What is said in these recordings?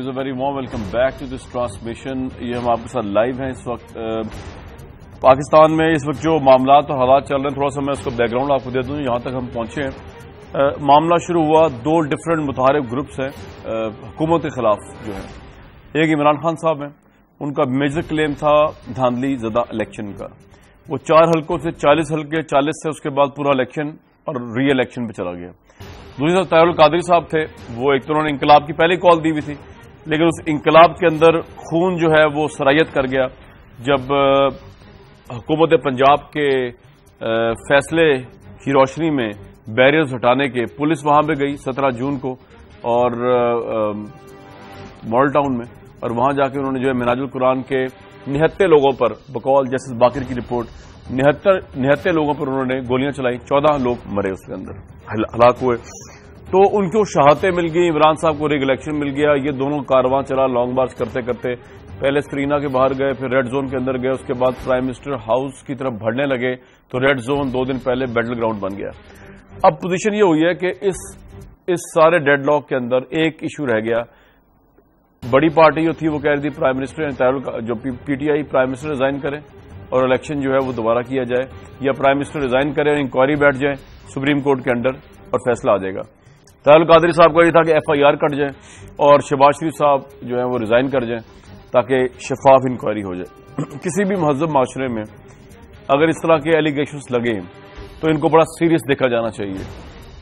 is a very warm welcome back to this transmission. یہ ہم آپ کے ساتھ لائیو ہیں اس وقت پاکستان میں اس وقت جو معاملات اور حالات چل رہے ہیں، تھوڑا سا میں اس کو بیک گراؤنڈ آپ کو دے دوں. یہاں تک ہم پہنچے ہیں، معاملہ شروع ہوا دو ڈفرینٹ متحارب گروپس ہیں حکومت کے خلاف جو ہے. ایک عمران خان صاحب ہیں، ان کا میجر کلیم تھا دھاندلی زدہ الیکشن کا. وہ 4 حلقوں سے 40 حلقے، 40 سے اس کے بعد پورا الیکشن اور ری الیکشن پہ چلا گیا. دوسری طرف طاہر القادری صاحب تھے، وہ ایک تو انہوں نے انقلاب کی پہلی کال دی ہوئی تھی، لیکن اس انقلاب کے اندر خون جو ہے وہ سرایت کر گیا جب حکومت پنجاب کے فیصلے کی روشنی میں بیریئرز ہٹانے کے پولیس وہاں پہ گئی 17 جون کو اور ماڈل ٹاؤن میں، اور وہاں جا کے انہوں نے جو ہے منہاج القرآن کے 79 لوگوں پر بقول جسٹس باقر کی رپورٹ 79 لوگوں پر انہوں نے گولیاں چلائی، 14 لوگ مرے اس کے اندر، ہلاک ہوئے. تو ان کو شہادتیں مل گئی، عمران صاحب کو ریگ الیکشن مل گیا. یہ دونوں کارواں چلا لانگ مارچ کرتے کرتے پہلے سکرینا کے باہر گئے، پھر ریڈ زون کے اندر گئے، اس کے بعد پرائم منسٹر ہاؤس کی طرف بڑھنے لگے تو ریڈ زون 2 دن پہلے بیٹل گراؤنڈ بن گیا. اب پوزیشن یہ ہوئی ہے کہ اس سارے ڈیڈ لاک کے اندر ایک ایشو رہ گیا. بڑی پارٹی جو تھی وہ کہہ رہی تھی پرائم منسٹر جو P T i prime minister resign کرے اور الیکشن جو ہے وہ دوبارہ کیا جائے، یا پرائم منسٹر ریزائن کرے اور انکوائری بیٹھ جائے سپریم کورٹ کے انڈر اور فیصلہ آ جائے گا. طاہر القادری صاحب کا یہ تھا کہ ایف آئی آر کٹ جائے اور شہباز شریف صاحب جو ہے وہ ریزائن کر جائیں تاکہ شفاف انکوائری ہو جائے. کسی بھی مہذب معاشرے میں اگر اس طرح کے ایلیگیشنز لگیں تو ان کو بڑا سیریس دیکھا جانا چاہیے.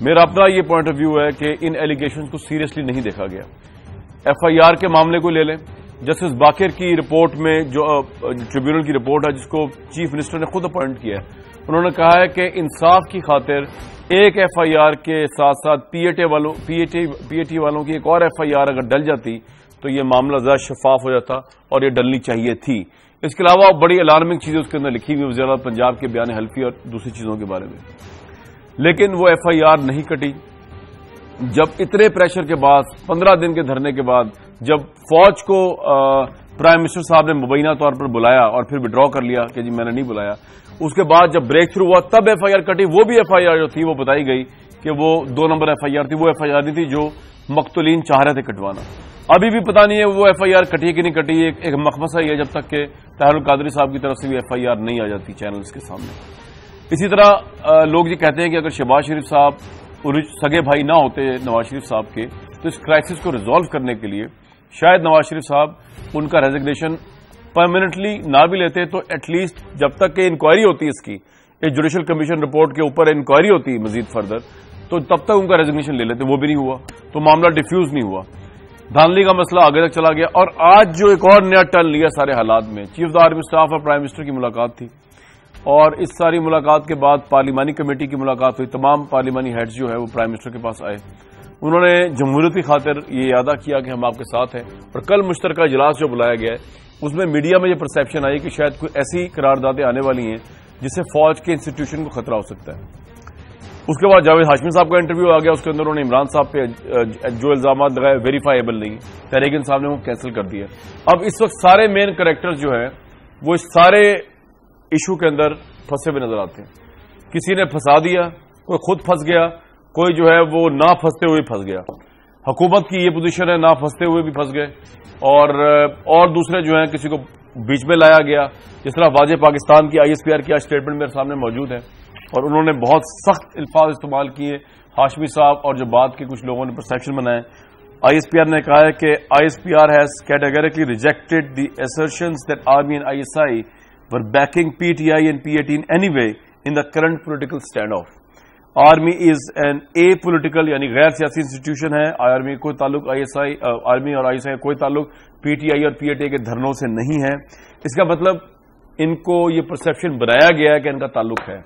میرا اپنا یہ پوائنٹ آف ویو ہے کہ ان ایلیگیشنز کو سیریسلی نہیں دیکھا گیا. ایف آئی آر کے معاملے کو لے لیں، جسٹس باقر کی رپورٹ میں جو ٹریبیونل کی رپورٹ ہے جس کو چیف منسٹر نے خود اپوائنٹ کیا ہے، انہوں نے کہا ہے کہ انصاف کی خاطر ایک ایف آئی آر کے ساتھ ساتھ پی اے ٹی والوں کی ایک اور ایف آئی آر اگر ڈل جاتی تو یہ معاملہ زیادہ شفاف ہو جاتا اور یہ ڈلنی چاہیے تھی. اس کے علاوہ بڑی الارمنگ چیزیں اس کے اندر لکھی ہوئی وزیر اعظم پنجاب کے بیان حلفی اور دوسری چیزوں کے بارے میں، لیکن وہ ایف آئی آر نہیں کٹی. جب اتنے پریشر کے بعد 15 دن کے دھرنے کے بعد جب فوج کو پرائم منسٹر صاحب نے مبینہ طور پر بلایا اور پھر وڈرا کر لیا کہ جی میں نے نہیں بلایا، اس کے بعد جب بریک تھرو ہوا تب ایف آئی آر کٹی. وہ بھی ایف آئی آر جو تھی وہ بتائی گئی کہ وہ 2 نمبر ایف آئی آر تھی، وہ ایف آئی آر نہیں تھی جو مقتولین چاہ رہے تھے کٹوانا. ابھی بھی پتہ نہیں ہے وہ ایف آئی آر کٹی کہ نہیں کٹی، ایک مخمصہ ہی ہے جب تک کہ طاہر القادری صاحب کی طرف سے بھی ایف آئی آر نہیں آ جاتی چینلز کے سامنے. اسی طرح لوگ یہ کہتے ہیں کہ اگر شہباز شریف صاحب سگے بھائی نہ ہوتے نواز شریف صاحب کے تو اس کرائسس کو ریزالو کرنے کے لیے شاید نواز شریف صاحب ان کا ریزگنیشن پرماننٹلی نہ بھی لیتے تو ایٹ لیسٹ جب تک کہ انکوائری ہوتی ہے اس کی ایک جوڈیشل کمیشن رپورٹ کے اوپر انکوائری ہوتی ہے مزید فردر تو تب تک ان کا ریزگنیشن لے لیتے. وہ بھی نہیں ہوا تو معاملہ ڈیفیوز نہیں ہوا، دھاندلی کا مسئلہ آگے تک چلا گیا. اور آج جو ایک اور نیا ٹرن لیا سارے حالات میں، چیف آف آرمی اسٹاف اور پرائم منسٹر کی ملاقات تھی اور اس ساری ملاقات کے بعد پارلیمانی کمیٹی کی ملاقات ہوئی. تمام پارلیمانی ہیڈز جو ہے وہ پرائم منسٹر کے پاس آئے. انہوں نے جمہوریت کی خاطر یہ اعادہ کیا کہ ہم آپ کے ساتھ ہیں، اور کل مشترکہ اجلاس جو بلایا گیا ہے اس میں میڈیا میں یہ پرسیپشن آئی کہ شاید کوئی ایسی قراردادیں آنے والی ہیں جس سے فوج کے انسٹیٹیوشن کو خطرہ ہو سکتا ہے. اس کے بعد جاوید ہاشمی صاحب کا انٹرویو آ گیا، اس کے اندر انہوں نے عمران صاحب پہ جو الزامات لگائے ویریفائیبل نہیں، تحریک انصاف نے وہ کینسل کر دیا. اب اس وقت سارے مین کریکٹر جو ہیں وہ اس سارے ایشو کے اندر پھنسے ہوئے نظر آتے ہیں. کسی نے پھنسا دیا، کوئی خود پھنس گیا، کوئی جو ہے وہ نہ پھنستے ہوئے پھنس گیا. حکومت کی یہ پوزیشن ہے نہ پھنستے ہوئے بھی پھنس گئے، اور دوسرے جو ہیں کسی کو بیچ میں لایا گیا. جس طرح واجہ پاکستان کی آئی ایس پی آر کی اسٹیٹمنٹ میرے سامنے موجود ہے اور انہوں نے بہت سخت الفاظ استعمال کیے. ہاشمی صاحب اور جو بعد کے کچھ لوگوں نے پرسیپشن بنائے، آئی ایس پی آر نے کہا ہے کہ I S P R has categorically rejected the assertions that army and I S I were backing PTI and PAT in any way in the current political standoff. Army is an apolitical یعنی غیر سیاسی institution ہے. Army کوئی تعلق army اور آئی S آئی کوئی تعلق P T I اور پی اے ٹی کے دھرنوں سے نہیں ہے. اس کا مطلب ان کو یہ پرسیپشن بنایا گیا ہے کہ ان کا تعلق ہے.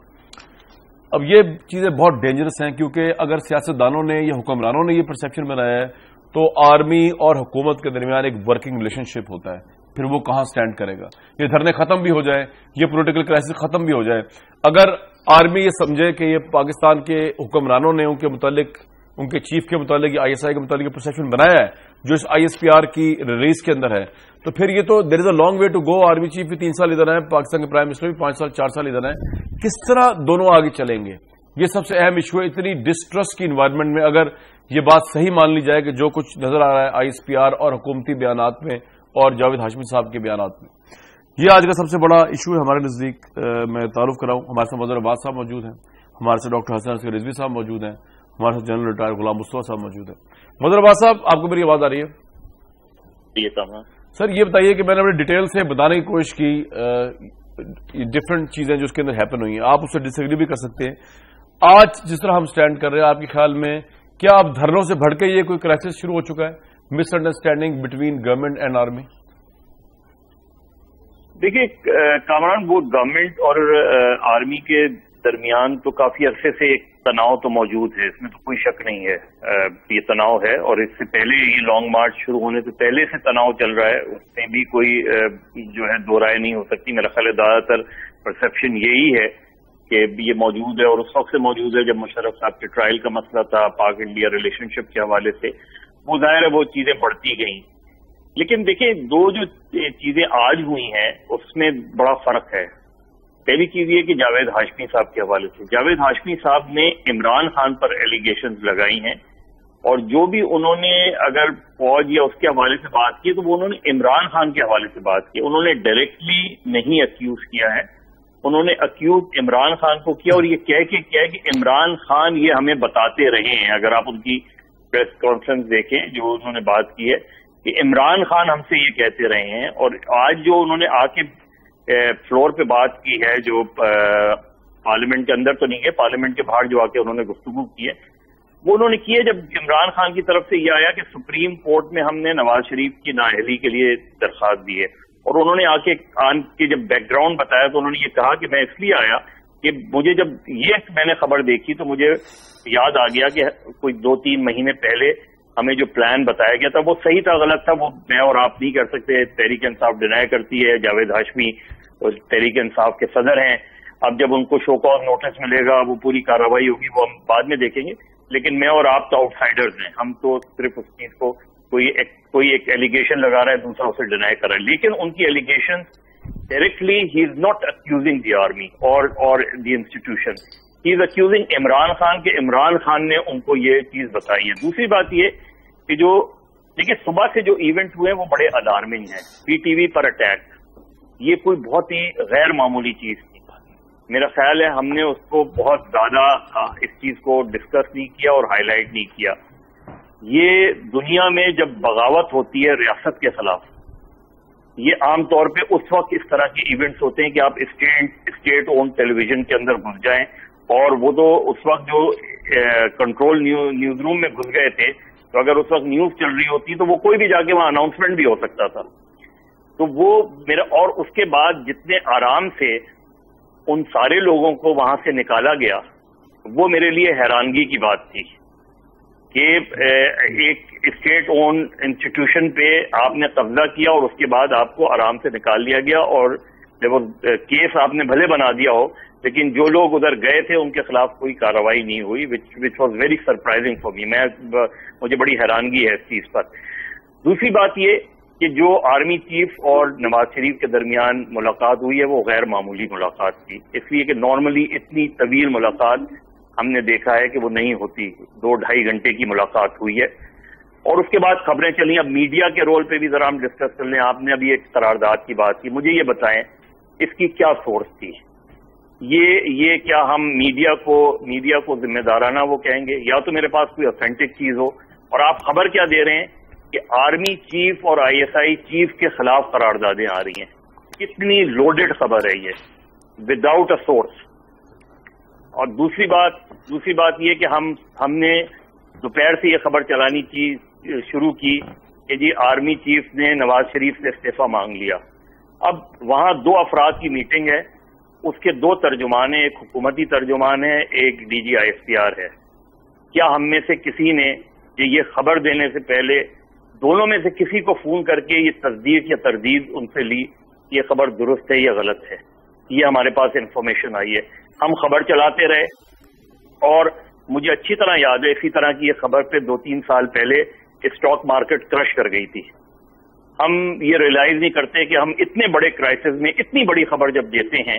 اب یہ چیزیں بہت ڈینجرس ہیں کیونکہ اگر سیاستدانوں نے یا حکمرانوں نے یہ پرسیپشن بنایا ہے تو آرمی اور حکومت کے درمیان ایک ورکنگ ریلیشن شپ ہوتا ہے، پھر وہ کہاں سٹینڈ کرے گا. یہ دھرنے ختم بھی ہو جائے، یہ پولیٹیکل کرائسس ختم بھی ہو جائے، اگر آرمی یہ سمجھے کہ یہ پاکستان کے حکمرانوں نے ان کے متعلق ان کے چیف کے متعلق یا آئی ایس آئی کے متعلق پرسیپشن بنایا ہے جو اس آئی ایس پی آر کی ریلیز کے اندر ہے، تو پھر یہ تو there is a long way to go. Army chief بھی 3 سال ادھر ہیں، پاکستان کے پرائم منسٹر بھی 5 سال 4 سال ادھر ہیں. کس طرح دونوں آگے چلیں گے؟ یہ سب سے اہم ایشو ہے. اتنی ڈسٹرسٹ کی انوائرمنٹ میں اگر یہ بات صحیح مان لی جائے کہ جو کچھ نظر آ رہا ہے آئی ایس پی آر اور حکومتی بیانات میں اور جاوید ہاشمی صاحب کے بیانات میں، یہ آج کا سب سے بڑا ایشو ہے ہمارے نزدیک. میں تعارف کراؤں، ہمارے ساتھ مظہر عباس صاحب موجود ہیں، ہمارے ساتھ ڈاکٹر حسن عسکری رضوی صاحب موجود ہیں، ہمارے ساتھ جنرل ریٹائر غلام مصطفیٰ صاحب موجود ہیں. مظہر عباس صاحب، آپ کو میری آواز آ رہی ہے؟ سر یہ بتائیے کہ میں نے اپنے ڈیٹیل سے بتانے کی کوشش کی ڈفرنٹ چیزیں جو اس کے اندر ہیپن ہوئی ہیں، آپ اس سے ڈس ایگری بھی کر سکتے ہیں. آج جس طرح ہم سٹینڈ کر رہے ہیں، آپ کے خیال میں کیا اب دھرنوں سے بڑھ کے یہ کوئی کرائسس شروع ہو چکا ہے، misunderstanding between government and army? دیکھیے کامران، وہ گورنمنٹ اور آرمی کے درمیان تو کافی عرصے سے ایک تناؤ تو موجود ہے، اس میں تو کوئی شک نہیں ہے. یہ تناؤ ہے اور اس سے پہلے یہ لانگ مارچ شروع ہونے سے پہلے سے تناؤ چل رہا ہے، اس میں بھی کوئی جو ہے دو رائے نہیں ہو سکتی. میرا خیال ہے زیادہ تر پرسپشن یہی ہے کہ یہ موجود ہے اور اس وقت سے موجود ہے جب مشرف صاحب کے ٹرائل کا مسئلہ تھا پاک انڈیا ریلیشن شپ کے حوالے سے. وہ ظاہر ہے وہ چیزیں بڑھتی گئیں، لیکن دیکھیں دو جو چیزیں آج ہوئی ہیں اس میں بڑا فرق ہے. پہلی چیز یہ کہ جاوید ہاشمی صاحب کے حوالے سے جاوید ہاشمی صاحب نے عمران خان پر ایلیگیشنز لگائی ہیں، اور جو بھی انہوں نے اگر فوج یا اس کے حوالے سے بات کی تو وہ انہوں نے عمران خان کے حوالے سے بات کی. انہوں نے ڈائریکٹلی نہیں اکیوز کیا ہے، انہوں نے اکیوز عمران خان کو کیا، اور یہ کہہ کے کیا کہ عمران خان یہ ہمیں بتاتے رہے ہیں. اگر آپ ان کی پریس کانفرنس دیکھیں جو انہوں نے بات کی ہے کہ عمران خان ہم سے یہ کہتے رہے ہیں. اور آج جو انہوں نے آ کے فلور پہ بات کی ہے، جو پارلیمنٹ کے اندر تو نہیں ہے، پارلیمنٹ کے باہر جو آ کے انہوں نے گفتگو کی ہے، وہ انہوں نے کی ہے جب عمران خان کی طرف سے یہ آیا کہ سپریم کورٹ میں ہم نے نواز شریف کی نااہلی کے لیے درخواست دی ہے. اور انہوں نے آ کے جب بیک گراؤنڈ بتایا تو انہوں نے یہ کہا کہ میں اس لیے آیا کہ مجھے جب یہ میں نے خبر دیکھی تو مجھے یاد آ گیا کہ کوئی 2-3 مہینے پہلے ہمیں جو پلان بتایا گیا تھا وہ صحیح تھا غلط تھا وہ میں اور آپ نہیں کر سکتے. تحریک انصاف ڈینائی کرتی ہے، جاوید ہاشمی اور تحریک انصاف کے صدر ہیں. اب جب ان کو شو کاز نوٹس ملے گا وہ پوری کارروائی ہوگی، وہ ہم بعد میں دیکھیں گے. لیکن میں اور آپ تو آؤٹ سائڈرز ہیں، ہم تو صرف اس چیز کو کوئی ایک ایلیگیشن لگا رہا ہے دوسرا اسے ڈینائی کر رہا ہے. لیکن ان کی allegation directly he is not accusing the army اور the institution, he is accusing Imran Khan کہ عمران خان نے ان کو یہ چیز بتائی ہے. دوسری بات یہ کہ جو دیکھیں صبح سے جو ایونٹ ہوئے ہیں وہ بڑے الارمنگ ہیں. پی ٹی وی پر اٹیک، یہ کوئی بہت ہی غیر معمولی چیز تھی. میرا خیال ہے ہم نے اس کو بہت زیادہ اس چیز کو ڈسکس نہیں کیا اور ہائی لائٹ نہیں کیا. یہ دنیا میں جب بغاوت ہوتی ہے ریاست کے خلاف، یہ عام طور پہ اس وقت اس طرح کے ایونٹس ہوتے ہیں کہ آپ اسٹیٹ اون ٹیلی ویژن کے اندر گھس جائیں. اور وہ تو اس وقت جو کنٹرول نیوز روم میں گھس گئے تھے، تو اگر اس وقت نیوز چل رہی ہوتی تو وہ کوئی بھی جا کے وہاں اناؤنسمنٹ بھی ہو سکتا تھا. تو وہ میرا اور اس کے بعد جتنے آرام سے ان سارے لوگوں کو وہاں سے نکالا گیا، وہ میرے لیے حیرانگی کی بات تھی کہ ایک اسٹیٹ اون انسٹیٹیوشن پہ آپ نے قبضہ کیا اور اس کے بعد آپ کو آرام سے نکال لیا گیا. اور جب وہ کیس آپ نے بھلے بنا دیا ہو، لیکن جو لوگ ادھر گئے تھے ان کے خلاف کوئی کارروائی نہیں ہوئی، which was very surprising for me. مجھے بڑی حیرانگی ہے اس چیز پر. دوسری بات یہ کہ جو آرمی چیف اور نواز شریف کے درمیان ملاقات ہوئی ہے وہ غیر معمولی ملاقات تھی، اس لیے کہ نارملی اتنی طویل ملاقات ہم نے دیکھا ہے کہ وہ نہیں ہوتی. 2-2.5 گھنٹے کی ملاقات ہوئی ہے. اور اس کے بعد خبریں چلیں. اب میڈیا کے رول پہ بھی ذرا ہم ڈسکس کر لیں. آپ نے ابھی ایک قرارداد کی بات کی، مجھے یہ بتائیں اس کی کیا سورس تھی؟ یہ کیا ہم میڈیا کو ذمہ دارانہ وہ کہیں گے، یا تو میرے پاس کوئی اوتھینٹک چیز ہو. اور آپ خبر کیا دے رہے ہیں کہ آرمی چیف اور ISI چیف کے خلاف قراردادیں آ رہی ہیں. کتنی لوڈڈ خبر ہے یہ، وداؤٹ اے سورس. اور دوسری بات یہ کہ ہم نے دوپہر سے یہ خبر چلانی شروع کی کہ جی آرمی چیف نے نواز شریف سے استعفیٰ مانگ لیا. اب وہاں 2 افراد کی میٹنگ ہے، اس کے 2 ترجمان ہیں، ایک حکومتی ترجمان ہے، ایک DG ISPR ہے. کیا ہم میں سے کسی نے یہ خبر دینے سے پہلے دونوں میں سے کسی کو فون کر کے یہ تصدیق یا تردید ان سے لی یہ خبر درست ہے یا غلط ہے؟ یہ ہمارے پاس انفارمیشن آئی ہے. ہم خبر چلاتے رہے اور مجھے اچھی طرح یاد ہے اسی طرح کی یہ خبر پہ 2-3 سال پہلے اسٹاک مارکیٹ کرش کر گئی تھی. ہم یہ ریئلائز نہیں کرتے کہ ہم اتنے بڑے کرائسس میں اتنی بڑی خبر جب دیتے ہیں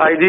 IG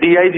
DIG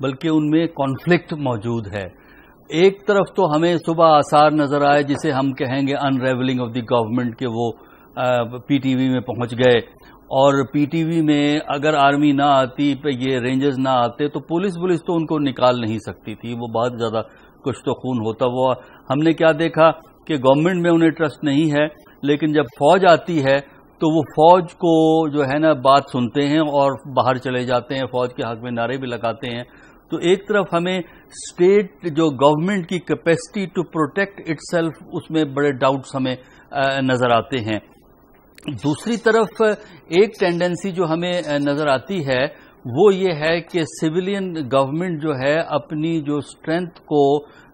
بلکہ ان میں کانفلکٹ موجود ہے. ایک طرف تو ہمیں صبح آثار نظر آئے جسے ہم کہیں گے انریولنگ آف دی گورنمنٹ کہ وہ پی ٹی وی میں پہنچ گئے, اور پی ٹی وی میں اگر آرمی نہ آتی, یہ رینجرز نہ آتے تو پولیس تو ان کو نکال نہیں سکتی تھی, وہ بہت زیادہ کچھ تو خون ہوتا. وہ ہم نے کیا دیکھا کہ گورنمنٹ میں انہیں ٹرسٹ نہیں ہے, لیکن جب فوج آتی ہے تو وہ فوج کو جو ہے نا بات سنتے ہیں اور باہر چلے جاتے ہیں, فوج کے حق میں نعرے بھی لگاتے ہیں. تو ایک طرف ہمیں اسٹیٹ جو گورنمنٹ کی capacity to protect itself, اس میں بڑے ڈاؤٹس ہمیں نظر آتے ہیں. دوسری طرف ایک ٹینڈنسی جو ہمیں نظر آتی ہے وہ یہ ہے کہ سویلین گورنمنٹ جو ہے اپنی جو اسٹرینتھ کو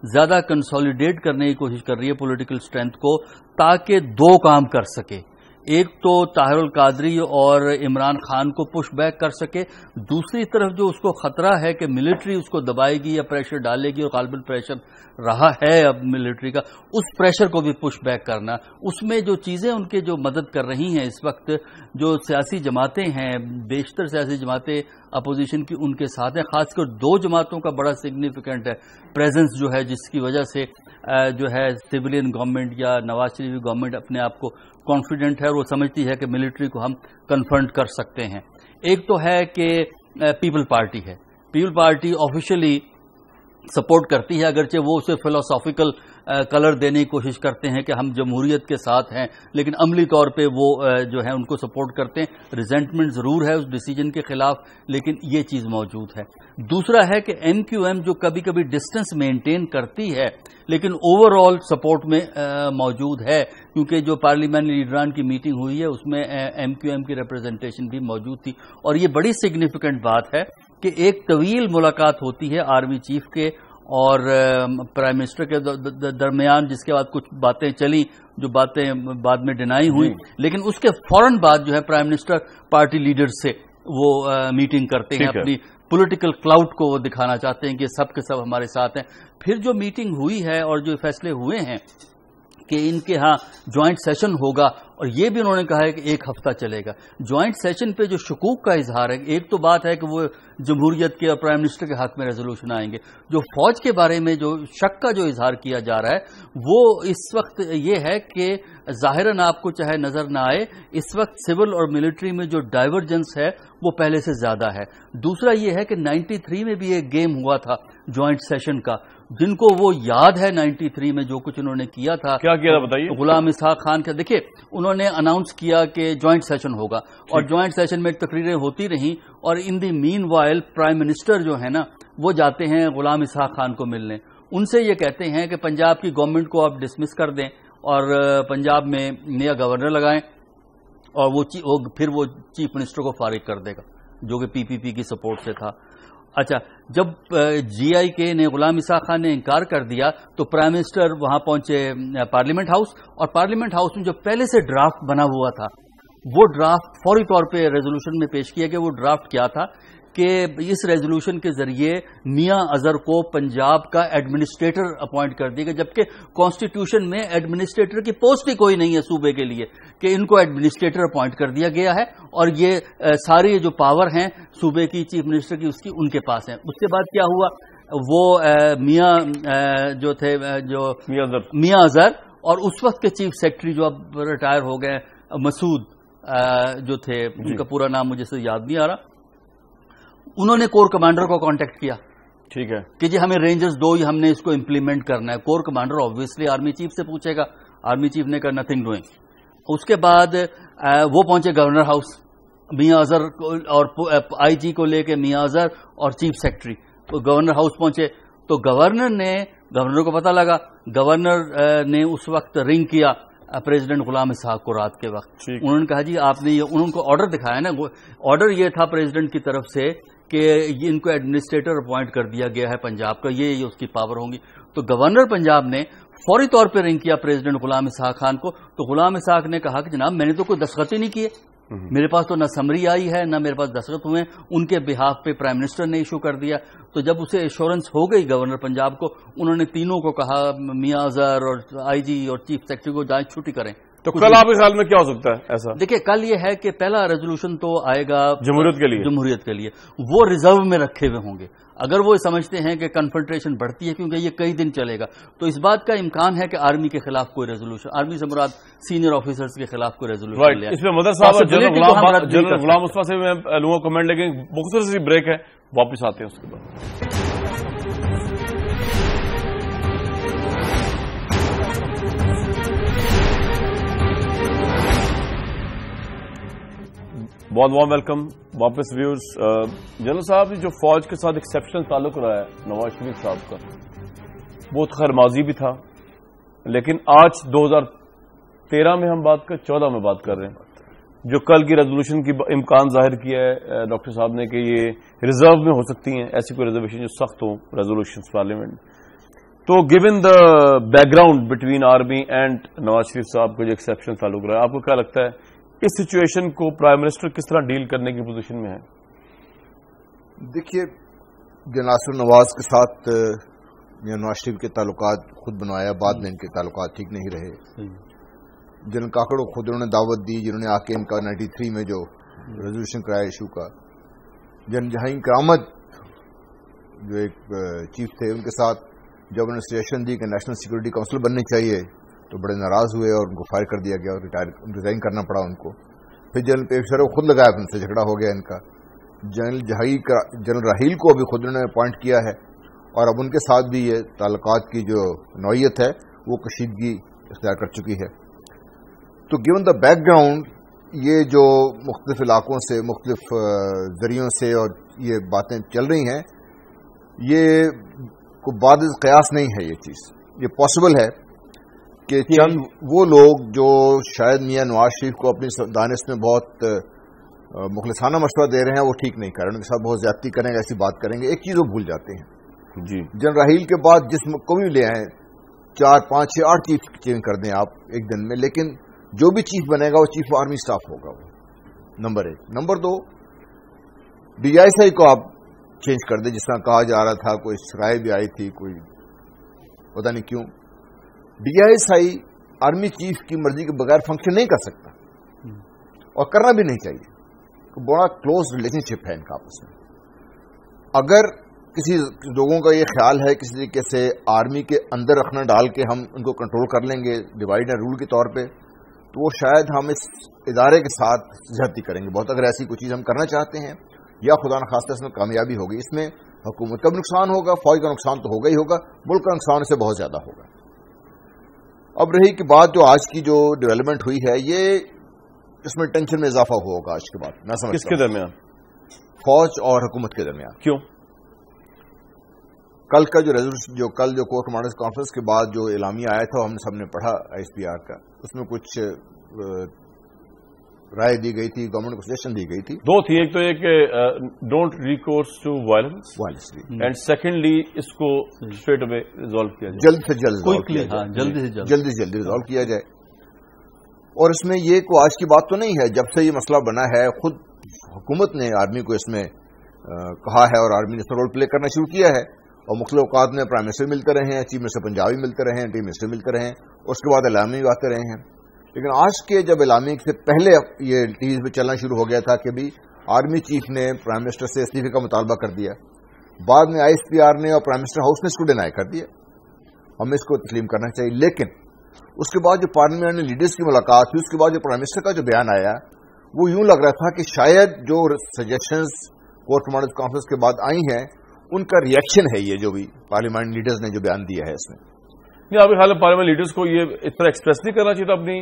زیادہ کنسالیڈیٹ کرنے کی کوشش کر رہی ہے, پولیٹیکل اسٹرینتھ کو, تاکہ دو کام کر سکے. ایک تو طاہر القادری اور عمران خان کو پش بیک کر سکے, دوسری طرف جو اس کو خطرہ ہے کہ ملٹری اس کو دبائے گی یا پریشر ڈالے گی, اور غالباً پریشر رہا ہے اب ملٹری کا, اس پریشر کو بھی پش بیک کرنا. اس میں جو چیزیں ان کے جو مدد کر رہی ہیں اس وقت, جو سیاسی جماعتیں ہیں, بیشتر سیاسی جماعتیں اپوزیشن کی ان کے ساتھ ہیں, خاص کر دو جماعتوں کا بڑا سگنیفیکنٹ ہے پریزنس جو ہے, جس کی وجہ سے جو ہے سویلین گورنمنٹ یا نواز شریف گورنمنٹ اپنے آپ کو کانفیڈنٹ ہے اور وہ سمجھتی ہے کہ ملٹری کو ہم کنفرنٹ کر سکتے ہیں. ایک تو ہے کہ پیپل پارٹی ہے, پیپل پارٹی آفیشلی سپورٹ کرتی ہے, اگرچہ وہ اسے فلاسافیکل کلر دینے کی کوشش کرتے ہیں کہ ہم جمہوریت کے ساتھ ہیں, لیکن عملی طور پہ وہ جو ہے ان کو سپورٹ کرتے ہیں. ریزنٹمنٹ ضرور ہے اس ڈیسیجن کے خلاف, لیکن یہ چیز موجود ہے. دوسرا ہے کہ ایم کیو ایم جو کبھی کبھی ڈسٹنس مینٹین کرتی ہے لیکن اوور آل سپورٹ میں موجود ہے, کیونکہ جو پارلیمنٹ لیڈران کی میٹنگ ہوئی ہے اس میں ایم کیو ایم کی ریپرزنٹیشن بھی موجود تھی. اور یہ بڑی سگنیفیکنٹ بات ہے کہ ایک طویل ملاقات ہوتی ہے آرمی چیف کے اور پرائم منسٹر کے درمیان, جس کے بعد کچھ باتیں چلی جو باتیں بعد میں ڈینائی ہوئی, لیکن اس کے فوراً بعد جو ہے پرائم منسٹر پارٹی لیڈر سے وہ میٹنگ کرتے ہیں, اپنی پولیٹیکل کلاؤڈ کو وہ دکھانا چاہتے ہیں کہ سب کے سب ہمارے ساتھ ہیں. پھر جو میٹنگ ہوئی ہے اور جو فیصلے ہوئے ہیں کہ ان کے ہاں جوائنٹ سیشن ہوگا, اور یہ بھی انہوں نے کہا ہے کہ ایک ہفتہ چلے گا. جوائنٹ سیشن پہ جو شکوک کا اظہار ہے, ایک تو بات ہے کہ وہ جمہوریت کے اور پرائم منسٹر کے حق میں ریزولوشن آئیں گے, جو فوج کے بارے میں جو شک کا جو اظہار کیا جا رہا ہے وہ اس وقت یہ ہے کہ ظاہراً آپ کو چاہے نظر نہ آئے, اس وقت سول اور ملٹری میں جو ڈائیورجنس ہے وہ پہلے سے زیادہ ہے. دوسرا یہ ہے کہ 93 میں بھی ایک گیم ہوا تھا جوائنٹ سیشن کا, جن کو وہ یاد ہے 93 میں جو کچھ انہوں نے کیا تھا. کیا کیا تھا بتائیے. غلام اسحاق خان کا دیکھیے, انہوں نے اناؤنس کیا کہ جوائنٹ سیشن ہوگا, اور جوائنٹ سیشن میں تقریریں ہوتی رہیں, اور ان دی مین وائل پرائم منسٹر جو ہے نا وہ جاتے ہیں غلام اسحاق خان کو ملنے. ان سے یہ کہتے ہیں کہ پنجاب کی گورنمنٹ کو آپ ڈسمس کر دیں اور پنجاب میں نیا گورنر لگائیں, اور پھر وہ چیف منسٹر کو فارغ کر دے گا, جو کہ پی پی پی کی سپورٹ سے تھا. اچھا, جب جی آئی کے نے غلام اسحاق خان نے انکار کر دیا تو پرائم منسٹر وہاں پہنچے پارلیمنٹ ہاؤس, اور پارلیمنٹ ہاؤس میں جو پہلے سے ڈرافٹ بنا ہوا تھا وہ ڈرافٹ فوری طور پہ ریزولوشن میں پیش کیا. کہ وہ ڈرافٹ کیا تھا کہ اس ریزولوشن کے ذریعے میاں اظہر کو پنجاب کا ایڈمنسٹریٹر اپوائنٹ کر دیا گیا, جبکہ کانسٹیٹیوشن میں ایڈمنسٹریٹر کی پوسٹ ہی کوئی نہیں ہے صوبے کے لیے, کہ ان کو ایڈمنسٹریٹر اپوائنٹ کر دیا گیا ہے, اور یہ ساری جو پاور ہیں صوبے کی چیف منسٹر کی اس کی ان کے پاس ہیں. اس کے بعد کیا ہوا, وہ میاں جو تھے جو میاں اظہر, اور اس وقت کے چیف سیکرٹری جو اب ریٹائر ہو گئے مسعود جو تھے, ان کا پورا نام مجھے سے یاد نہیں آ رہا, انہوں نے کور کمانڈر کو کانٹیکٹ کیا. ٹھیک ہے کہ جی ہمیں رینجرز دو, ہم نے اس کو امپلیمنٹ کرنا ہے. Corps commander obviously army chief سے پوچھے گا, آرمی چیف نے کہا نتھنگ ڈوئنگ. اس کے بعد وہ پہنچے گورنر ہاؤس, میاں اظہر اور آئی جی کو لے کے میاں اظہر اور چیف سیکرٹری گورنر ہاؤس پہنچے. تو گورنر کو پتہ لگا, گورنر نے اس وقت رنگ کیا پریزیڈنٹ غلام اسحاق کو رات کے وقت. انہوں نے کہا جی آپ نے انہوں کو آرڈر دکھایا نا, آرڈر یہ تھا پریزیڈنٹ کی طرف سے کہ ان کو ایڈمنسٹریٹر اپوائنٹ کر دیا گیا ہے پنجاب کا, یہ اس کی پاور ہوں گی. تو گورنر پنجاب نے فوری طور پہ رنگ کیا پریزیڈنٹ غلام اسحاق خان کو. تو غلام اسحاق نے کہا کہ جناب میں نے تو کوئی دستخط ہی نہیں کیے, میرے پاس تو نہ سمری آئی ہے نہ میرے پاس دستخط ہوئے. ان کے بہاف پہ پرائم منسٹر نے ایشو کر دیا. تو جب اسے ایشورنس ہو گئی گورنر پنجاب کو, انہوں نے تینوں کو کہا, میاں اظہر اور آئی جی اور چیف سیکرٹری کو جائیں چھٹی کریں, تو کل آپ کے خیال میں کیا ہو سکتا ہے ایسا؟ دیکھیں کل یہ ہے کہ پہلا ریزولوشن تو آئے گا جمہوریت کے لیے، وہ ریزرو میں رکھے ہوئے ہوں گے اگر وہ سمجھتے ہیں کہ کنفرنٹریشن بڑھتی ہے کیونکہ یہ کئی دن چلے گا، تو اس بات کا امکان ہے کہ آرمی کے خلاف کوئی ریزولوشن، آرمی سے مراد سینئر آفیسرز کے خلاف کوئی ریزولوشن لے آئے۔ اس میں مدر صاحب جنرل غلام مصطفیٰ سے میں لوں گا کمنٹ، لیکن مختصر سی بریک ہے، واپس آتے ہیں اس کے بعد۔ بہت بہت ویلکم واپس ویورز۔ جنرل صاحب نے جو فوج کے ساتھ ایکسیپشنل تعلق رہا ہے نواز شریف صاحب کا، وہ خیر ماضی بھی تھا، لیکن آج 2013 میں ہم بات کر 14 میں بات کر رہے ہیں، جو کل کی ریزولوشن کی امکان ظاہر کیا ہے ڈاکٹر صاحب نے کہ یہ ریزرو میں ہو سکتی ہیں ایسی کوئی ریزرویشن جو سخت ہو ریزولوشن پارلیمنٹ۔ تو given the background between army and Nawaz Sharif sahib کا جو ایکسیپشنل تعلق رہا ہے، آپ کو کیا لگتا ہے اس سچویشن کو پرائم منسٹر کس طرح ڈیل کرنے کی پوزیشن میں ہے؟ دیکھیے، ناصر نواز کے ساتھ نواز شریف کے تعلقات خود بنوایا، بعد میں ان کے تعلقات ٹھیک نہیں رہے۔ جن کاکڑ کو خود انہوں نے دعوت دی، جنہوں نے آ کے ان کا 93 میں جو ریزولوشن کرایا ایشو کا، جن جہاں کرامت جو ایک چیف تھے، ان کے ساتھ جب انہوں نے سجیشن دی کہ نیشنل سیکورٹی کونسل بننی چاہیے تو بڑے ناراض ہوئے اور ان کو فائر کر دیا گیا اور ریزائن کرنا پڑا ان کو۔ پھر جنرل پیشور کو خود لگایا، ان سے جھگڑا ہو گیا ان کا۔ جنرل راحیل کو ابھی خود انہوں نے اپوائنٹ کیا ہے، اور اب ان کے ساتھ بھی یہ تعلقات کی جو نوعیت ہے وہ کشیدگی اختیار کر چکی ہے۔ تو گیون دا بیک گراؤنڈ، یہ جو مختلف علاقوں سے مختلف ذریعوں سے اور یہ باتیں چل رہی ہیں، یہ کو بعد قیاس نہیں ہے۔ یہ چیز یہ پاسبل ہے کہ چند وہ لوگ جو شاید میاں نواز شریف کو اپنی دانش میں بہت مخلصانہ مشورہ دے رہے ہیں، وہ ٹھیک نہیں کر رہے، ان کے ساتھ بہت زیادتی کریں گے، ایسی بات کریں گے، ایک چیز وہ بھول جاتے ہیں جی۔ جنرل راحیل کے بعد جس کو بھی لے آئیں، 4 5 6 8 چیف چینج کر دیں آپ ایک دن میں، لیکن جو بھی چیف بنے گا وہ چیف آرمی اسٹاف ہوگا، وہ نمبر 1۔ نمبر 2، DISI کو آپ چینج کر دیں، جس طرح کہا جا رہا تھا، کوئی رائے بھی آئی تھی، کوئی پتہ نہیں کیوں۔ DISI آرمی چیف کی مرضی کے بغیر فنکشن نہیں کر سکتا، اور کرنا بھی نہیں چاہیے۔ بڑا کلوز ریلیشن شپ ہے ان کا آپس میں۔ اگر کسی لوگوں کا یہ خیال ہے کسی طریقے سے آرمی کے اندر رکھنا ڈال کے ہم ان کو کنٹرول کر لیں گے ڈیوائڈ اینڈ رول کے طور پہ، تو وہ شاید ہم اس ادارے کے ساتھ زیادتی کریں گے بہت۔ اگر ایسی کوئی چیز ہم کرنا چاہتے ہیں، یا خدا نخواستہ اس میں کامیابی ہوگی، اس میں حکومت کا بھی نقصان ہوگا، فوج کا نقصان تو ہوگا ہی ہوگا، ملک کا نقصان اس سے بہت زیادہ ہوگا۔ اب رہی کہ بات جو آج کی جو ڈیولپمنٹ ہوئی ہے، یہ اس میں ٹینشن میں اضافہ ہوگا آج کے بعد، میں سمجھتا ہوں۔ کس کے درمیان؟ فوج اور حکومت کے درمیان۔ کیوں؟ کل کا جو ریزولوشن، جو کل جو کور کمانڈرز کانفرنس کے بعد جو اعلامیہ آیا تھا، ہم سب نے پڑھا ISPR کا، اس میں کچھ رائے دی گئی تھی، گورنمنٹ کو سجیشن دی گئی تھی۔ دو تھی، ایک تو یہ کہ don't recourse to violence, and secondly اس کو اسٹریٹ اوے ریزالو کیا جائے، جلد سے جلد جلدی ریزالو کیا جائے۔ اور اس میں یہ کوئی آج کی بات تو نہیں ہے، جب سے یہ مسئلہ بنا ہے خود حکومت نے آرمی کو اس میں کہا ہے، اور آرمی نے اس میں رول پلے کرنا شروع کیا ہے، اور مختلف اوقات میں پرائم منسٹر ملتے رہے ہیں، چیف منسٹر پنجابی ملتے رہے ہیں، ڈی منسٹر ملتے رہے ہیں، اور اس کے بعد اعلامیہ بھی آتے رہے ہیں۔ لیکن آج کے جب اعلامیہ سے پہلے یہ ٹی ویز پہ چلنا شروع ہو گیا تھا کہ بھی آرمی چیف نے پرائم منسٹر سے استعفے کا مطالبہ کر دیا، بعد میں ISPR نے اور پرائم منسٹر ہاؤس نے اس کو ڈینائی کر دیا، ہمیں اس کو تسلیم کرنا چاہیے۔ لیکن اس کے بعد جو پارلیمنٹ میں لیڈرز کی ملاقات ہوئی، اس کے بعد جو پرائم منسٹر کا جو بیان آیا، وہ یوں لگ رہا تھا کہ شاید جو سجیشنز کور کمانڈرز کانفرنس کے بعد آئی ہیں، ان کا ریئیکشن ہے یہ جو بھی پارلیمنٹ لیڈرز نے جو بیان دیا ہے اس میں۔ آپ کے خیال میں پارلیمنٹ لیڈرز کو یہ اس طرح ایکسپریس نہیں کرنا چاہیے، اپنی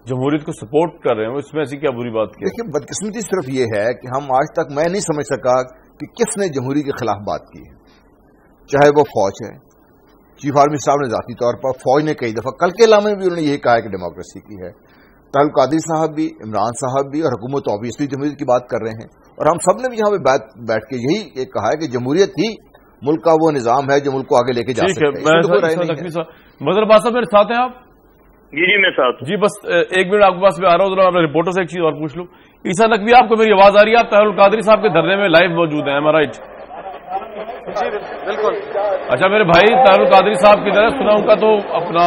جمہوریت کو سپورٹ کر رہے ہیں، اس میں ایسی کیا بری بات کی؟ دیکھیے، بدقسمتی صرف یہ ہے کہ ہم آج تک میں نہیں سمجھ سکا کہ کس نے جمہوریت کے خلاف بات کی ہے، چاہے وہ فوج ہے، چیف آرمی صاحب نے ذاتی طور پر، فوج نے کئی دفعہ، کل کے اعلامیہ میں بھی انہوں نے یہی کہا ہے کہ ڈیموکریسی کی ہے، طاہر القادری صاحب بھی، عمران صاحب بھی، اور حکومت آبویسلی جمہوریت کی بات کر رہے ہیں، اور ہم سب نے بھی یہاں پہ بیٹھ کے یہی کہا ہے کہ جمہوریت ہی ملک کا وہ نظام ہے جو ملک کو آگے لے کے جا سکتا ہے۔ مظہر عباس صاحب میرے ساتھ ہیں آپ؟ جی میں ساتھ جی، بس ایک منٹ آپ کے پاس میں آ رہا ہوں، اپنے رپورٹر سے ایک چیز اور پوچھ لوں۔ عیسیٰ نقوی، آپ کو میری آواز آ رہی ہے؟ آپ طاہر القادری صاحب کے دھرنے میں لائیو موجود ہیں، رائٹ؟ جی بالکل۔ اچھا میرے بھائی، طاہر القادری صاحب کی طرح سنا ان کا تو اپنا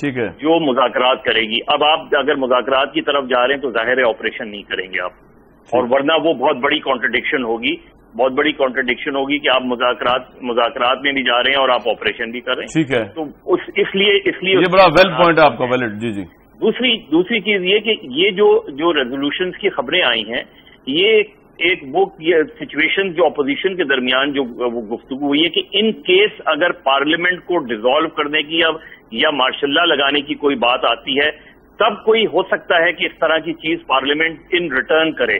ٹھیک ہے، جو مذاکرات کرے گی. اب آپ اگر مذاکرات کی طرف جا رہے ہیں تو ظاہر ہے آپریشن نہیں کریں گے آپ, اور ورنہ وہ بہت بڑی کانٹرڈکشن ہوگی, بہت بڑی کانٹرڈکشن ہوگی کہ آپ مذاکرات میں بھی جا رہے ہیں اور آپ آپریشن بھی کر رہے ہیں. ٹھیک ہے, تو اس لیے یہ بڑا ویل پوائنٹ ہے آپ کا, ویلڈ. جی جی. دوسری چیز یہ کہ یہ جو ریزولوشنز کی خبریں آئی ہیں, یہ ایک وہ سچویشن جو اپوزیشن کے درمیان جو وہ گفتگو ہوئی ہے کہ ان کیس اگر پارلیمنٹ کو ڈیزالو کرنے کی یا مارشل لا لگانے کی کوئی بات آتی ہے, تب کوئی ہو سکتا ہے کہ اس طرح کی چیز پارلیمنٹ ان ریٹرن کرے,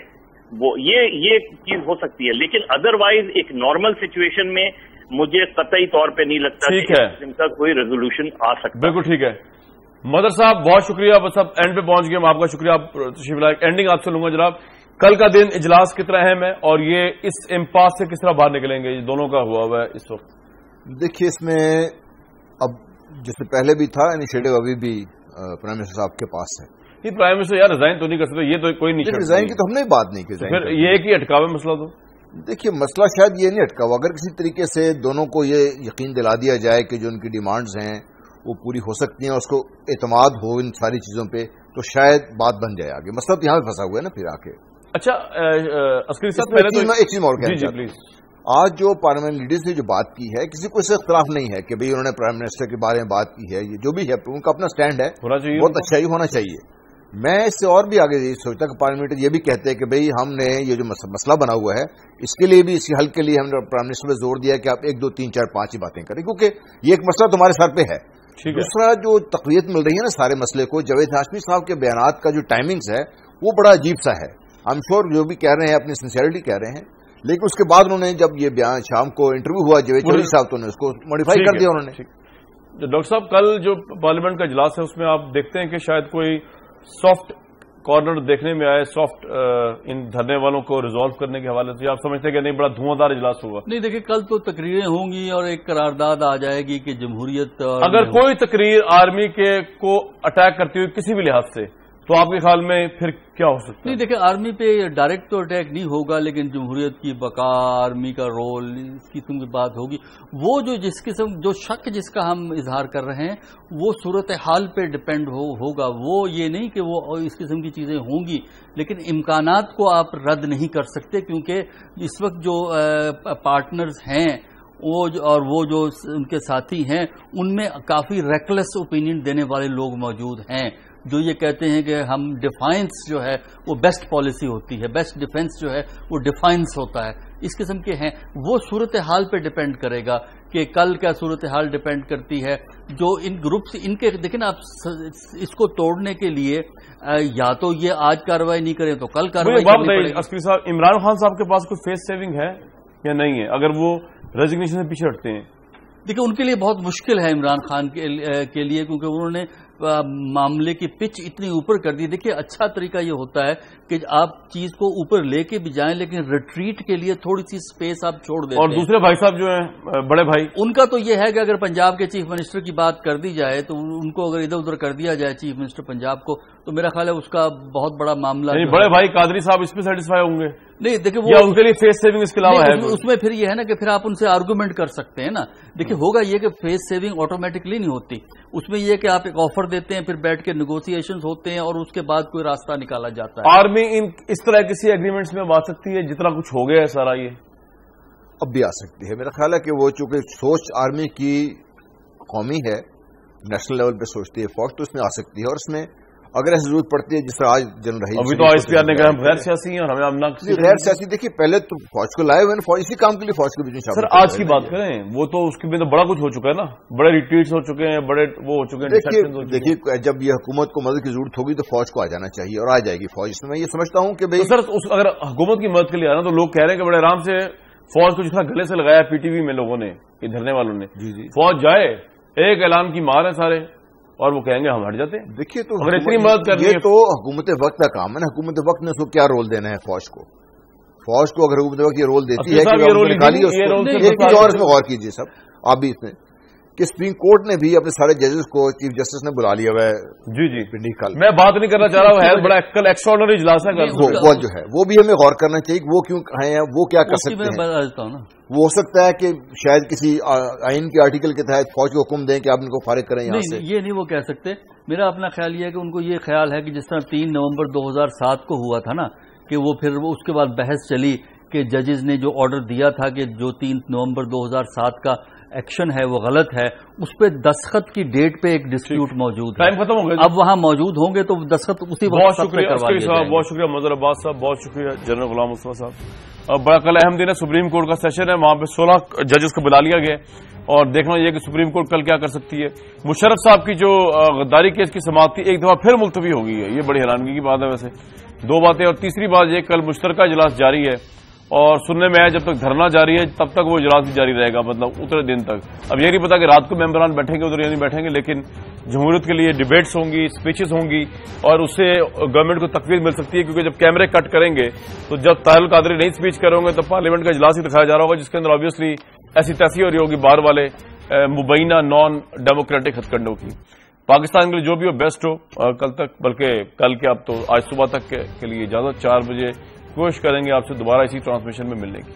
وہ یہ چیز ہو سکتی ہے. لیکن ادروائز ایک نارمل سچویشن میں مجھے قطعی طور پہ نہیں لگتا کہ اس قسم کا کوئی ریزولوشن آ سکتا. بالکل ٹھیک ہے. مدر صاحب بہت شکریہ, بس اب اینڈ پہ پہنچ گئے ہم, آپ کا شکریہ, آپ تشریف لائے. اینڈنگ آپ سے لوں گا جناب, کل کا دن اجلاس کتنا اہم ہے اور یہ اس امپاس سے کس طرح باہر نکلیں گے, یہ دونوں کا ہوا ہے اس وقت؟ دیکھیے اس میں اب جس سے پہلے بھی تھا انیشیٹو ابھی بھی پرائم منسٹر صاحب کے پاس ہے. یہ پرائم منسٹر یار ریزائن تو نہیں کر سکتے, یہ تو کوئی نہیں ریزائن کی تو ہم نے بات نہیں کی. پھر یہ ایک ہی اٹکاو ہے مسئلہ. تو دیکھیے مسئلہ شاید یہ نہیں اٹکاوا, اگر کسی طریقے سے دونوں کو یہ یقین دلا دیا جائے کہ جو ان کی ڈیمانڈز ہیں وہ پوری ہو سکتی ہیں, اس کو اعتماد ہو ان ساری چیزوں پہ, تو شاید بات بن جائے آگے. مسئلہ تو یہاں پہ پھنسا ہوا ہے نا پھر آ کے. اچھا عسکری صاحب, پہلے تو ایک چیز اور کہنا چاہتا ہوں. آج جو پارلیمنٹ لیڈرز نے جو بات کی ہے, کسی کو اس سے اختلاف نہیں ہے کہ بھئی انہوں نے پرائم منسٹر کے بارے میں بات کی ہے, یہ جو بھی ہے ان کا اپنا سٹینڈ ہے, بہت اچھا ہی ہونا چاہیے. میں اس سے اور بھی آگے سوچتا کہ پارلیمنٹ یہ بھی کہتے ہیں کہ بھئی ہم نے یہ جو مسئلہ بنا ہوا ہے اس کے لیے بھی, اس حل کے لیے ہم نے پرائم منسٹر پہ زور دیا کہ آپ 1 2 3 4 5 ہی باتیں کریں, کیونکہ یہ ایک مسئلہ تمہارے سر پہ ہے. دوسرا جو تقویت مل رہی ہے نا سارے مسئلے کو, جاوید ہاشمی صاحب کے بیانات کا جو ٹائمنگز ہے وہ بڑا عجیب سا ہے. I'm sure جو بھی کہہ رہے ہیں اپنی سنسیئرٹی کہہ رہے ہیں, لیکن اس کے بعد انہوں نے جب یہ بیان شام کو انٹرویو ہوا جاوید چودھری صاحب, تو نے اس کو موڈیفائی کر دیا انہوں نے. ڈاکٹر صاحب کل جو پارلیمنٹ کا اجلاس ہے اس میں آپ دیکھتے ہیں کہ شاید کوئی سافٹ کارنر دیکھنے میں آئے, سافٹ ان دھرنے والوں کو ریزالو کرنے کے حوالے سے. آپ سمجھتے ہیں کہ نہیں بڑا دھواں دار اجلاس ہوگا؟ نہیں دیکھیں, کل تو تقریریں ہوں گی اور ایک قرارداد آ جائے گی کہ جمہوریت, اگر کوئی تقریر آرمی کے کو اٹیک کرتی ہوئی کسی بھی لحاظ سے, تو آپ کے خیال میں پھر کیا ہو سکتا ہے؟ نہیں دیکھیں, آرمی پہ ڈائریکٹ تو اٹیک نہیں ہوگا, لیکن جمہوریت کی بقا, آرمی کا رول, اس قسم کی بات ہوگی. وہ جو شک جس کا ہم اظہار کر رہے ہیں وہ صورتحال پہ ڈپینڈ ہوگا. وہ یہ نہیں کہ وہ اس قسم کی چیزیں ہوں گی, لیکن امکانات کو آپ رد نہیں کر سکتے, کیونکہ اس وقت جو پارٹنرز ہیں اور وہ جو ان کے ساتھی ہیں, ان میں کافی ریکلیس اوپینین دینے والے لوگ موجود ہیں, جو یہ کہتے ہیں کہ ہم ڈیفائنس جو ہے وہ بیسٹ پالیسی ہوتی ہے, بیسٹ ڈیفینس جو ہے وہ ڈیفائنس ہوتا ہے, اس قسم کے ہیں. وہ صورتحال پہ ڈیپینڈ کرے گا کہ کل کیا صورتحال ڈیپینڈ کرتی ہے. جو ان گروپس ان کے دیکھیں نا, آپ اس کو توڑنے کے لیے یا تو یہ آج کارروائی نہیں کریں تو کل کارروائی کرنی پڑے گی. عسکری صاحب, عمران خان صاحب کے پاس کوئی فیس سیونگ ہے یا نہیں ہے اگر وہ ریزگنیشن سے پیچھے ہٹتے ہیں؟ دیکھیں ان کے لیے بہت مشکل ہے عمران خان کے لیے, کیونکہ انہوں نے معاملے کی پچ اتنی اوپر کر دی. دیکھیے اچھا طریقہ یہ ہوتا ہے کہ آپ چیز کو اوپر لے کے بھی جائیں, لیکن ریٹریٹ کے لیے تھوڑی سی سپیس آپ چھوڑ دیں. اور دوسرے بھائی صاحب جو ہیں بڑے بھائی, ان کا تو یہ ہے کہ اگر پنجاب کے چیف منسٹر کی بات کر دی جائے تو ان کو اگر ادھر ادھر کر دیا جائے چیف منسٹر پنجاب کو, تو میرا خیال ہے اس کا بہت بڑا معاملہ. بڑے بھائی قادری صاحب اس پہ سیٹسفائی ہوں گے؟ نہیں دیکھیں, وہ ان کے لیے فیس سیونگ اس کے علاوہ ہے. اس میں پھر یہ ہے نا کہ پھر آپ ان سے آرگومنٹ کر سکتے ہیں نا. دیکھیں ہوگا یہ کہ فیس سیونگ آٹومیٹکلی نہیں ہوتی, اس میں یہ کہ آپ ایک آفر دیتے ہیں, پھر بیٹھ کے نیگوسیشنز ہوتے ہیں اور اس کے بعد کوئی راستہ نکالا جاتا ہے. آرمی اس طرح کسی ایگریمنٹس میں آ سکتی ہے جتنا کچھ ہو گیا ہے سارا, یہ اب بھی آ سکتی ہے. میرا خیال ہے کہ وہ چونکہ سوچ آرمی کی قومی ہے, نیشنل لیول پہ سوچتی ہے فوج, تو اس میں آ سکتی ہے. اور اس میں اگر ایسی ضرورت پڑتی ہے جس طرح آج جنرل رہی, ابھی تو آئی پی آر نے کہا ہم غیر سیاسی ہیں اور ہمیں غیر سیاسی. دیکھیے پہلے تو فوج کو لائے ہوئے ہیں, فوج اسی کام کے لیے فوج کے بیچ میں سر آج کی بات کریں, وہ تو اس کے بھی تو بڑا کچھ ہو چکا ہے نا, بڑے ریٹریٹس ہو چکے ہیں, بڑے وہ ہو چکے ہیں. دیکھیے جب یہ حکومت کو مدد کی ضرورت ہوگی تو فوج کو آ جانا چاہیے, اور آ جائے گی فوج. اس میں میں یہ سمجھتا ہوں کہ سر اگر حکومت کی مدد کے لیے آنا تو لوگ کہہ رہے ہیں کہ بڑے آرام سے فوج کو جتنا گلے سے لگایا پی ٹی وی میں لوگوں نے, یہ دھرنے والوں نے, فوج جائے, ایک اعلان کی مار ہے سارے, اور وہ کہیں گے ہم ہٹ جاتے ہیں. دیکھیے تو اگر اتنی مدد کرنی ہے تو حکومت وقت کا کام ہے نا. حکومت وقت نے اس کو کیا رول دینا ہے فوج کو؟ فوج کو اگر حکومت وقت یہ رول دیتی ہے کہ ایک چیز اور اس میں غور کیجیے سب آپ بھی اس میں کہ سپریم کورٹ نے بھی اپنے سارے ججز کو چیف جسٹس نے بلا لیا ہوا ہے. جی کل میں بات نہیں کرنا چاہ رہا ہوں، ہے بڑا کل ایکسٹراڈنری اجلاس ہے. وہ جو ہے وہ بھی ہمیں غور کرنا چاہیے کہ وہ کیوں آئے ہیں، وہ کیا کر سکتے ہیں. وہ ہو سکتا ہے کہ شاید کسی آئین کے آرٹیکل کے تحت فوج کو حکم دیں کہ آپ ان کو فارغ کریں یہاں سے. یہ نہیں وہ کہہ سکتے. میرا اپنا خیال یہ ہے کہ ان کو یہ خیال ہے کہ جس طرح 3 نومبر 2007 کو ہوا تھا نا، کہ وہ پھر اس کے بعد بحث چلی کہ ججز نے جو آرڈر دیا تھا کہ جو 3 نومبر 2007 کا ایکشن ہے وہ غلط ہے، اس پہ دستخط کی ڈیٹ پہ ایک ڈسپیوٹ موجود ہے. ٹائم ختم ہو گیا. اب وہاں موجود ہوں گے تو دستخط اسی وقت. بہت شکریہ مظہر عباس صاحب، بہت شکریہ جنرل غلام مصطفیٰ صاحب. اب بڑا کل اہم دن ہے، سپریم کورٹ کا سیشن ہے، وہاں پہ 16 ججز کو بلا لیا گیا اور دیکھنا یہ کہ سپریم کورٹ کل کیا کر سکتی ہے. مشرف صاحب کی جو غداری کیس کی سماعت تھی ایک دفعہ پھر ملتوی ہو گئی ہے، یہ بڑی حیرانگی کی بات ہے. ویسے 2 باتیں، اور تیسری بات یہ کل مشترکہ اجلاس جاری ہے اور سننے میں ہے جب تک دھرنا جاری ہے تب تک وہ اجلاس بھی جاری رہے گا، مطلب اترے دن تک. اب یہ نہیں پتا کہ رات کو ممبران بیٹھیں گے ادھر یا نہیں بیٹھیں گے، لیکن جمہوریت کے لیے ڈیبیٹس ہوں گی، اسپیچز ہوں گی اور اس سے گورنمنٹ کو تقویت مل سکتی ہے. کیونکہ جب کیمرے کٹ کریں گے تو جب طاہر القادری نہیں اسپیچ کریں گے تو پارلیمنٹ کا اجلاس ہی دکھایا جا رہا ہوگا، جس کے اندر آبویسلی ایسی تیسی ہو رہی ہوگی باہر والے مبینہ نان ڈیموکریٹک ہتھ کنڈوں کی. پاکستان کے لیے جو بھی ہو بیسٹ ہو کل تک، بلکہ کل کے اب تو آج صبح تک کے لیے اجازت. 4 بجے کوشش کریں گے آپ سے دوبارہ اسی ٹرانسمیشن میں ملنے کی.